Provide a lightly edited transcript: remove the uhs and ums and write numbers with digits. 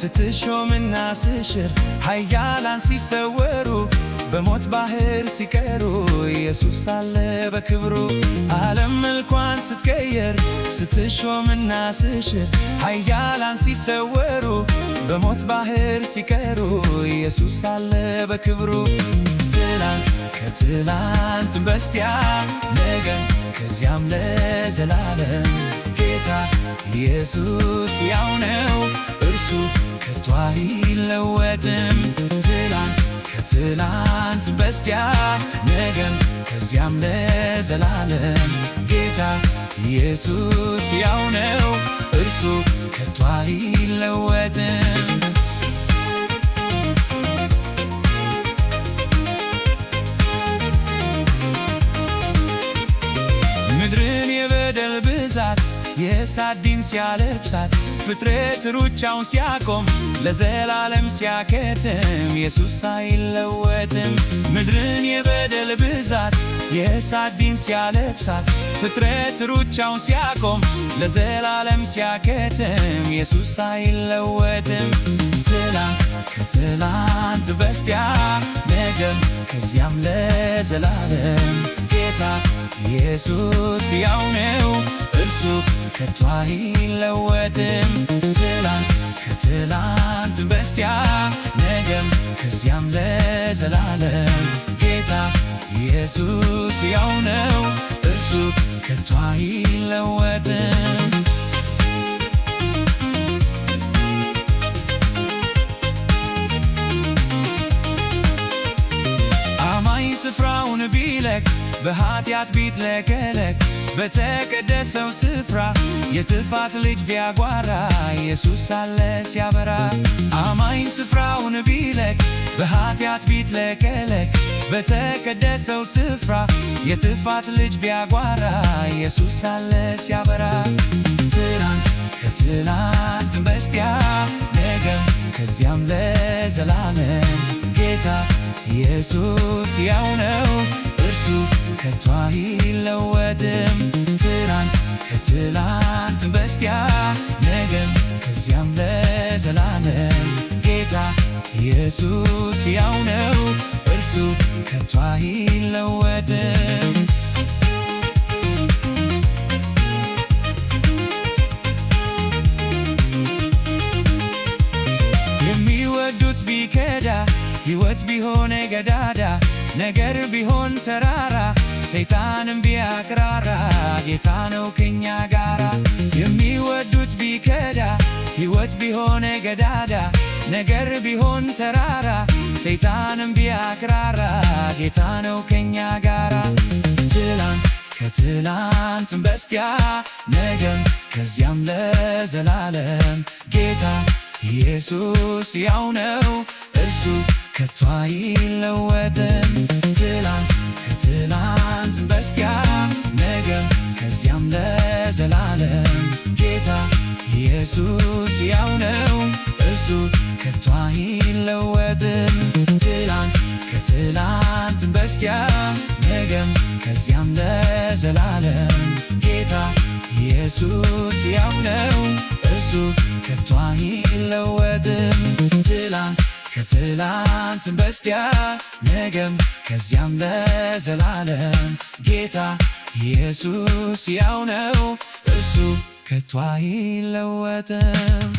ስትሾምና ስሽር ኃያላን ሲሰወሩ በሞት ባህር ሲቀሩ ኢየሱስ አለ በክብሩ። ዓለም መልኳን ስትቀየር ስትሾምና ስሽር ኃያላን ሲሰወሩ በሞት ባህር ሲቀሩ ኢየሱስ አለ በክብሩ። ትላንት ከትላንት በስቲያ ነገን ከዚያም ለዘላለም ጌታ ኢየሱስ ያው ነው እርሱ ከቶ አይለወጥም። ትላንት ከትላንት በስቲያ ነገን ከዚያም ለዘላለም ጌታ ኢየሱስ ያው ነው እርሱ ከቶ አይለወጥም። ምድርን የበደል ብዛት የእሳት ዲን ሲያለብሳት ፍጥረት ሩጫውን ሲያቆም ለዘላለም ሲያከትም ኢየሱስ አይለወጥም። ምድርን የበደል ብዛት የእሳት ዲን ሲያለብሳት ፍጥረት ሩጫውን ሲያቆም ለዘላለም ሲያከትም ኢየሱስ አይለወጥም። ትላንት ከትላንት በስቲያ ነገም ከዚያም ለዘላለም ጌታ ኢየሱስ ያው ነው እርሱ ከቶ አይለወጥም። ትላንት ከትላንት በስቲያ ነገም ከዚያም ለዘላለም ጌታ ኢየሱስ ያው ነው እርሱ ከቶ አይለወጥም። አማኝ ስፍራውን ቢለቅ በኃጢአት ቢጥለቀለቅ በተቀደሰው ስፍራ የጥፋት ልጅ ቢያጓራ ኢየሱስ አለ ሲያበራ። አማኝ ስፍራውን ቢለቅ በኃጢአት ቢጥለቀለቅ በተቀደሰው ስፍራ የጥፋት ልጅ ቢያጓራ ኢየሱስ አለ ሲያበራ። ትላንት ከትላንት በስቲያ ነገም ከዚያም ለዘላለም ጌታ ኢየሱስ ያው ነው እርሱ ከቶ አይለወጥም። ትላንት ከትላንት በስቲያ ነገም ከዚያም ለዘላለም ጌታ ኢየሱስ ያው ነው እርሱ ከቶ አይለወጥም። የሚወዱት ቢከዳ ሕይወት ቢሆን ገዳዳ ነገር ቢሆን ተራራ ሰይጣንም ቢያቅራራ ጌታ ነው ከኛ ጋራ። የሚወዱት ቢከዳ ሕይወት ቢሆን ገዳዳ ነገር ቢሆን ተራራ ሰይጣንም ቢያቅራራ ጌታ ነው ከኛ ጋራ። ትላንት ከትላንት በስቲያ ነገም ከዚያም ለዘላለም ጌታ ኢየሱስ ያው ነው እርሱ ከቶ አይለወጥም። ትላንት ከትላንት በስቲያ ነገም ከዚያም ለዘላለም ጌታ ኢየሱስ ያው ነው እርሱ ከቶ አይለወጥም። ትላንት ከትላንት በስቲያ ነገም ከዚያም ለዘላለም ጌታ ኢየሱስ ያው ነው እርሱ ከቶ አይለወጥም። ትላንት ከትላንት በስቲያ ነገም ከዚያም ለዘላለም ጌታ ኢየሱስ ያው ነው እርሱ ከቶ አይለወጥም።